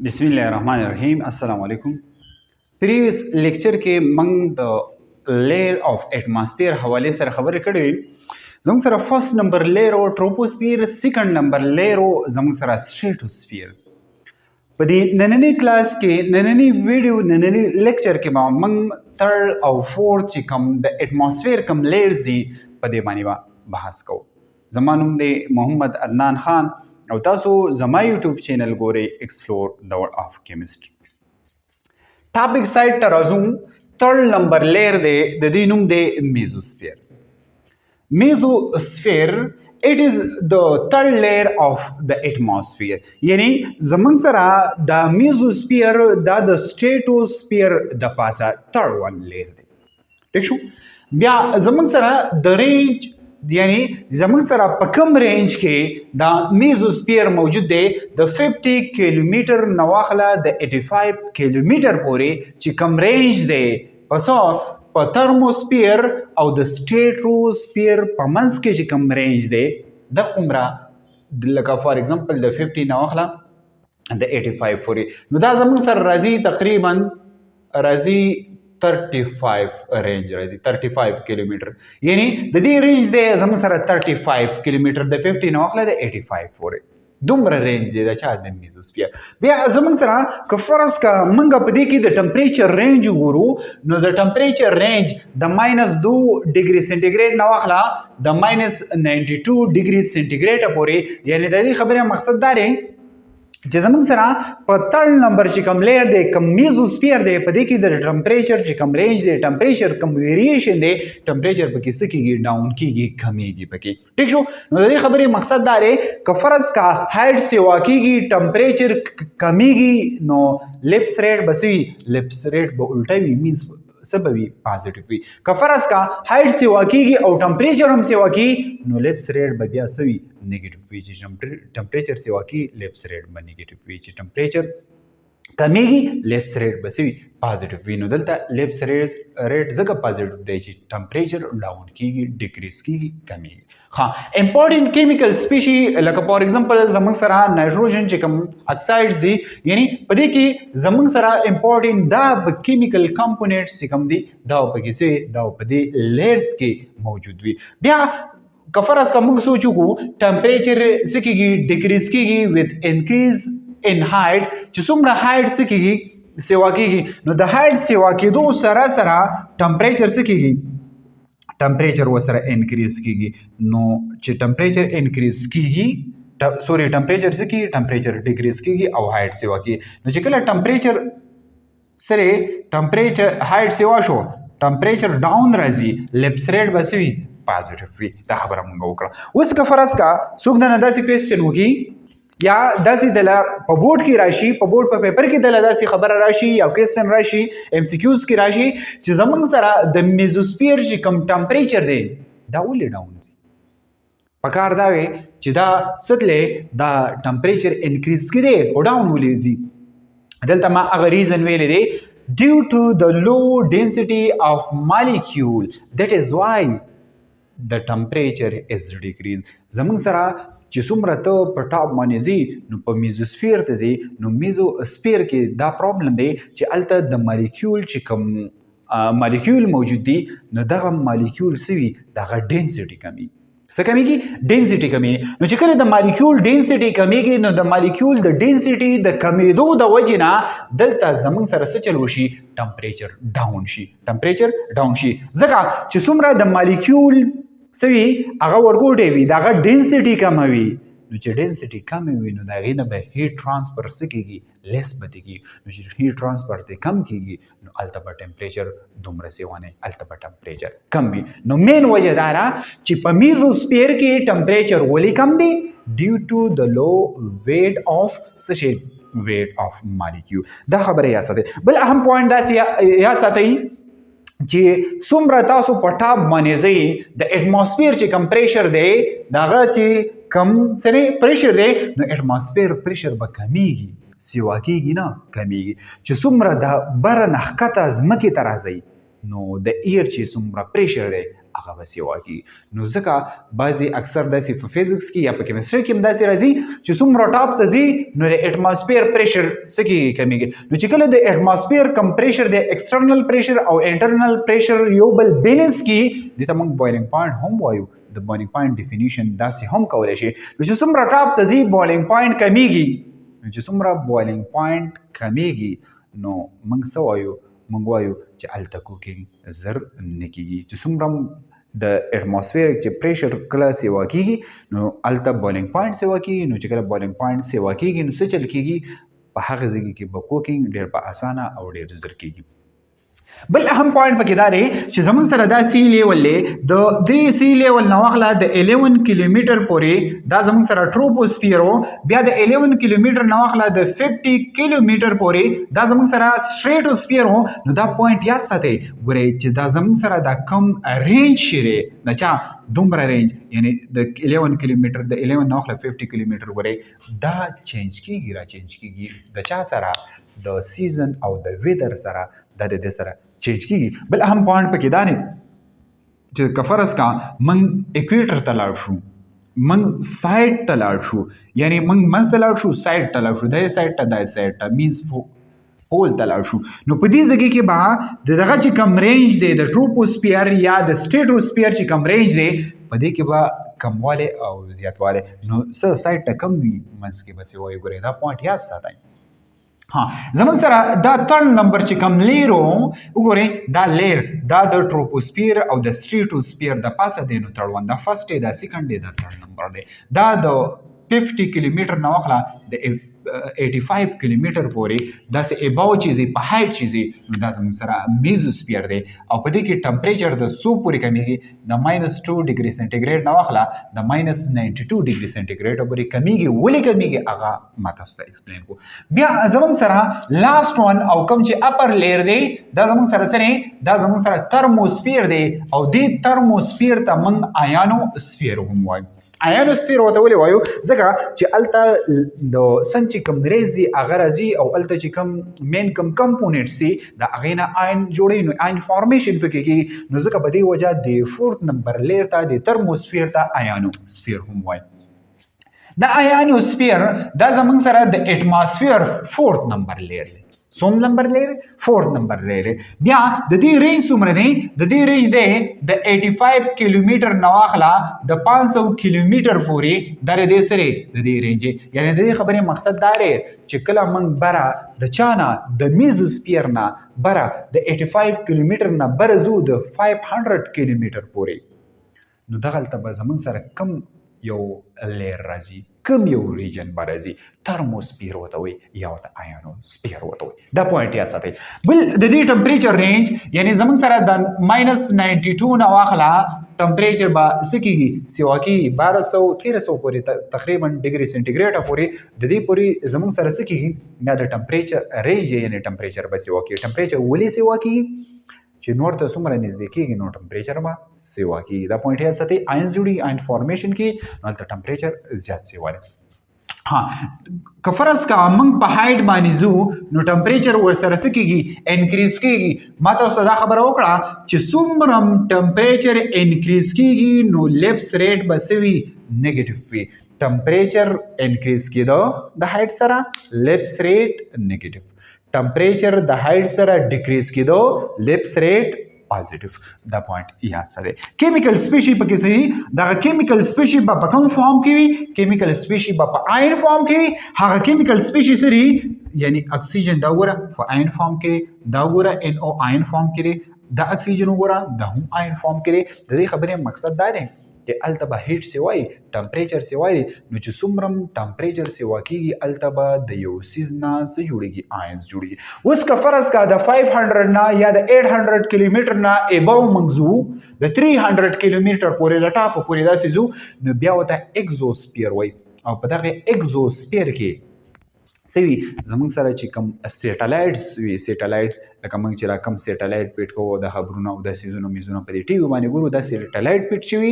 بسم الله الرحمن الرحیم السلام علیکم. پریویس لیکچر کې موږ د لیر اف اټماسفیر حواله سره خبرې کړې. زموږ سره فرست نمبر لیر او ټروپوسفیر، سیکنډ نمبر لیر او زموږ سره سټریټوسفیر. په دې نننی کلاس کې نننی ویډیو نننی لیکچر کې موږ تھرډ او فورث چې کوم د اټماسفیر کوم لیرز دي په دې باندې بحث کوو. زما نوم دی محمد عدنان خان او تاسو زما یوټیوب چینل ګورئ ایکسپلور د ورلد اف کیمستري. ټاپک سایډ ته راځو. تھرډ نمبر لیر دی، د دې نوم دی میزوسفیر. میزوسفیر it is the third layer of the atmosphere. یعنی زمونږ سره د میزوسفیر دا د سټریټوسفیر د پاسه third one layer دی. ٹھیک شو؟ بیا زمونږ سره د رینج یعنی زمونږ سره په کم رینج کې دا میزوسفیر موجود دی د 50 کیلومتر نه واخله د 85 کیلومتر پورې چې کم رینج دی په ترموسفیر او د سټریټوسفیر په منځ کې چې کم رینج دی د عمره لکه فار ایگزامپل د 50 نه واخله د 85 پورې، نو دا زمونږ سره راځي تقریبا راځي 35 رینج راځي 35 کیلومتر. یعنی د دې رینج دی زموږ سره 35 کیلومتر د 50 نه واخله د 85 پورې دومره رینج دی د چا د میزوسفیر. بیا زموږ سره که فرض که موږ په دې کې د ټمپریچر رینج وګورو نو د ټمپریچر رینج د -2 ډیګري سنټیګریډ نه واخله د -92 ډیګري سنټیګریډ پورې. یعنی د دې خبرې مقصد دا دی چې زموږ سره په تھرډ نمبر چې کوم لیر دی کوم میزوسفیر دی په دې کې د ټمپریچر چې کوم رینج دی ټمپریچر کوم ویریشن دی ټمپریچر پکې څه کیږي ډاون کیږي کمیږي پکې. ټیک شو؟ نو د دې خبرې مقصد دا دی که فرض کا هایټ سیوا کیږي ټمپریچر کمیږي نو لیپس ریټ بسوي لیپس ریټ به الټا وي مینس سبوي پازیټیو وي. که فرض کا هایټ سیوا کیږي او ټمپریچر هم سیوا کیږي نو لیپس ریټ به بیا سوي نیگیټیو وي. چې ټمپریچر سیوا کیږي لیپس ریټ به نیگیټیو وي، چې ټمپریچر کمیږي لیپس ریټ به سوي پازیټیو وي. نو دلته لیپس ریټ ځکه پازیټیو دی چې ټمپریچر ډاون کیږي ډیکریز کیږي کمیږي. ها امپورټنٹ کیمیکل سپیشي لکه فار ایگزامپل زموږ سره نایټروجن چې کوم اکسایډز دي یعنی په دې کې زموږ سره امپورټنٹ دا کیمیکل کمپونیټس چې کوم دي دا په کې څه دا په دې لیرز کې موجود وي. بیا که فرض که موږ سوچ وکړو ټمپریچر څه کیږي ډیکریز کیږي وذ انکریز ان هایټ چې څومره هایټ څه کیږي سیوا کیږي نو د هایټ سیوا کېدو سره سره ټمپریچر څه کیږي ټمپریچر وسره انکریز کیږي. نو چې ټمپریچر انکریز کیږي سوري ټمپریچر څه کیږي ټمپریچر ډیکریز کیږي او هایټ سیوا کیږي. نو چې کله ټمپریچر سره ټمپریچر هایټ سیوا شو ټمپریچر ډاون راځي لیپس ریټ به سوي پازیټیو وي. دا خبره موږ وکړه. اوس که فرض کا څوک نه داسې کوېسچن وکړي یا داسې د په بورډ کې راشي په بورډ په پیپر کې د داسې خبره راشي یا کوېسچن راشي ام سی کیوز کې راشي چې زموږ سره د میزوسفیر چې کوم ټمپریچر دی دا ولې ډاون ځي. پکار دا وي چې دا څه دا ټمپریچر انکریز کړي او ډاون ولې ځي. دلته ما هغه ریزن ویلی دی due to the low density of molecule that is why the temperature is decreased. زموږ سره چې څومره ته په ټاپ باندې ځي نو په میزوسفیر ته ځي نو میزوسفیر کې دا پرابلم دی چې هلته د مالیکیول چې کوم مالیکیول موجود دي نو دغه مالیکیول څه وي دغه ډینسټي کمیږي. څه کمیږي؟ ډینسټي کمیږي. نو چې کله د مالیکیول ډینسټي کمیږي نو د مالیکیول د ډینسټي د کمیدو د وجې نه دلته زموږ سره څه چل وشي ټمپریچر ډاون شي ټمپریچر ډاون شي. ځکه چې څومره د مالیکیول سوي هغه ورګوټی وي د هغه ډینسټي کمه وي نو چې ډینسټي کمه وي نو د هغې نه به هیټ ټرانسفر څه کېږي لیس به کېږي. نو چې هیټ ټرانسفر ته کم کېږي نو هلته به ټمپریچر دومره سیوا نه هلته به ټمپریچر کم وي. نو مین وجه دا ده چې په میزوسفیر کې ټمپریچر ولې کم دی ډیو ټو د لو ویټ اف څه شی ویټ اف مالیکیول. دا خبره یاد ساتئ. بل اهم پوینټ داسې یاد ساتئ چې څومره تاسو په ټاپ باندې ځئ د اټماسفیر چې کم پریشر دی دغه چې کم سره پریشر دی نو اټماسفیر پریشر به کمیږي سیوا کیږي نه کمیږي. چې څومره د بره نه ښکته ځمکې ته راځئ نو د ایر چې څومره پریشر دی هغه به سیوا کیږي نو ځکه بعضې اکثر داسې په فزیکس کې یا په کیمسټري کې هم داسې راځي چې څومره ټاپ ته ځي نو د اټماسفیر پریشر څه کیږي کمیږي نو چې کله د اټماسفیر کم پریشر د ایکسټرنل پریشر او انټرنل پریشر یو بل بیلنس کی دې ته موږ بویلینګ پوینټ هم وایو د بویلینګ پوینټ ډیفینیشن داسې هم کولی شي نو چې څومره ټاپ ته ځي بویلینګ پوینټ کمیږي نو چې څومره بویلینګ پوینټ کمیږي نو موږ څه وایو موږ وایو چې هلته کوکینګ زر نه کیږي چې څومره د اټماسفیریک چې پریشر کله سیوا کیږي نو هلته بویلینګ پوینټ سیوا کیږي نو چې کله بویلینګ پوینټ سیوا کیږي نو څه چل کیږي په هغه ځای کې به کوکینګ ډیر په اسانه او ډیر زر کیږي بل اهم پوینټ پکې دا دی چې زموږ سره دا سی لیول دی د دې سی لیول نه واخله د 11 کیلومتر پورې دا زموږ سره ټروپوسفیر بیا د 11 کیلومتر نه واخله د 50 کیلومتر پورې دا زموږ سره سټریټوسفیر نو دا پوینټ یاد ساتئ ګورئ چې دا زموږ سره دا کم رینج شری د چا دومره رینج یعنی د 11 کیلومتر د 11 نه واخله 50 کیلومتر ګورئ دا چینج کیږي را چینج کیږي د چا سره د سیزن او د ویدر سره د دې سره چینج کیږي بل اهم پوینټ پکې دا دی چې که فرض کا موږ اکویټر ته لاړ شو موږ سایډ ته لاړ شو یعنی موږ منځ ته لاړ شو سایډ ته لاړ شو دغه سایډ ته دغه سایډ ته مینز پول ته لاړ شو نو په دې ځای کې به دغه چې کم رینج دی د ټروپوسفیر یا د سټریټوسفیر چې کم رینج دی په دې کې به کمواله او زیاتواله نو څه سایډ ته کم وي منځ کې به څه وایي ګورئ دا پوینټ یاد ساتئ زموږ سره دا ترن نمبر چې کوم لیرو وګورئ دا لیر دا د ټروپوسفیر او د سټریټوسفیر د پاسه دی نو تړون دا فرست دی دا سیکنډ دی دا ترن نمبر دی دا د 50 کیلومتر نه واخله د 85 کیلومتر پورې داسې اباو چیزي په هایټ چیزي نو دا زموږ سره میزوسفیر دی او په دې کې ټمپریچر د څو پورې کمیږي د -2 ډیګري سنټیګریډ نه واخله د -92 ډیګري سنټیګریډ پورې کمیږي ولې کمیږي هغه ما تاسو ته ایکسپلین کو بیا زموږ سره لاست ون او کوم چې اپر لیر دی دا زموږ سره سره دا زموږ سره ترموسفیر دی او دې ترموسفیر ته موږ آیانوسفیر هم وایو آیونوسفیر ورته ولې وایو ځکه چې هلته د سن چې کوم ریزي هغه راځي او هلته چې کوم مین کوم کمپوننټ سي د هغې نه آین جوړوي نو آین فارمیشن پکې کېږي نو ځکه په دې وجه د 4th نمبر لیر ته د ترموسفیر ته آیانوسفیر هم وایي د آیانوسفیر دا زموږ سره د اټماسفیر 4th نمبر لیر دی څوم نمبر لیر 4th نمبر لیر بیا د دې رینج څومره دی د دې رینج دی د 85 کیلومتر نه واخله د 500 کیلومتر پورې دا د سره د دې رینج یعنی د دې خبرې مقصد دا دی چې کله موږ بره د چانه د میزوسفیر نه بره د 85 کیلومتر نه بره زو د 500 کیلومتر پورې نو دغلته به زموږ سره کم یو لیر راځي کم یو ریجن به راځي ترموسفیر ورته وایي یا ورته آیانوسفیر ورته وایي دا پوینټ یاد ساتئ بل د دې ټمپریچر رینج یعنی زموږ سره د -92 نه واخله ټمپریچر به څه کېږي سیوا کېږي 1200-1300 پورې تقریبا ډیګري سنټیګریډه پورې د دې پورې زموږ سره څه کېږي دا د ټمپریچر رینج یعنی ټمپریچر به سیوا کېږي ټمپریچر ولې سیوا کېږي چې نور ته څومره نږدې کېږي نو ټمپریچر به سیوا کېږي دا پوینټ یاد ساتئ آینز جوړي آین فارمیشن کې نو هلته ټمپریچر زیات سیوا دی که فرض کا موږ په هایټ باندې ځو نو ټمپریچر ورسره څه کېږي انکریز کېږي ما تاسو ته دا خبره وکړه چې څومره ټمپریچر انکریز کېږي نو لیپس ریټ به څه وي نیګیټیو وي ټمپریچر انکریز کېدو د هایټ سره لیپس ریټ نیګیټیو ټمپریچر د هایټ سره ډیکریز کېدو لیپس ریټ پازیټیو دا پوینټ یاد سره کیمیکل سپیشي پکې صحیح دغه کیمیکل سپیشي په کوم فارم کې وي کیمیکل سپیشي په آین فارم کې وي هغه کیمیکل سپیشي سری یعنی اکسیجن دا وګوره په آین فارم کې دا وګوره ان او آین فارم کې دا اکسیجن وګوره دا هم آین فارم کې د دې خبرې مقصد دا دی چې هلته به هیټ سیوایي ټمپریچر سیوایي نو چې څومره ټمپریچر سیوا کېږي هلته به د یو څیز نه څه جوړېږي آینز جوړېږي اوس که فرض کا د 500 نه یا د 800 کیلومتر نه ایبو موږ ځو د 300 کیلومتر پورې د ټاپه پورې داسې ځو نو بیا ورته اګزوسفیر وایي او په دغه اګزوسفیر کې سوي زموږ سره چې کوم سیټلایټس وي سیټلایټس لکه موږ چې را کوم سیټلایټ پیټ کوو د خبرونه او د سیزونو میزونه په دې ټي وي باندې ګورو دا سیټلایټ پیټ شوي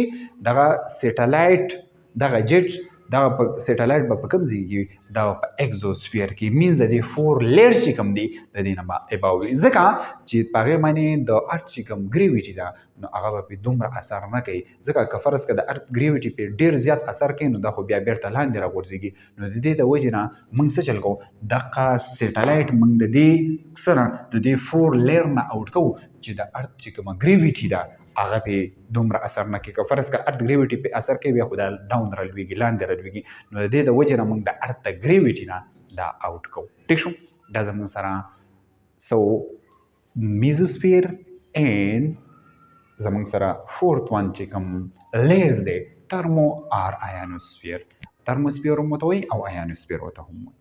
دغه سیټلایټ دغه جیټ دا سیټلایټ به په کوم ځای کې دا په اگزوسفیر کې مینز د دې 4 لیر چې کوم دی د دې نه به اباو وي ځکه چې په هغې باندې د ارت چې کوم ګریویټي ده نو هغه به پرې دومره اثر نه کوي ځکه که فرض که د ارت ګریویټي پرې ډېر زیات اثر کوي نو دا خو بیا بیرته لاندې راغورځېږي نو د دې د وجې نه موږ څه چل کوو دغه سیټلایټ موږ د دې څه نه د دې 4 لیر نه آوټ کوو چې د ارت چې کومه ګریویټي ده هغه پې دومره اثر نه کوي که فرض که ارت ګریویټي پې اثر کوي بیا خو دا ډاون رالویږي لاندې رالویږي نو د دې د وجې نه موږ د ارت د ګریویټي نه دا آوټ کوو ټیک شو دا زموږ سره سو میزوسفیر اینډ زموږ سره فورت وان چې کوم لیرز دی ترمو آر آیانوسفیر ترموسفیر هم ورته وایي او آیانوسفیر ورته هم وایي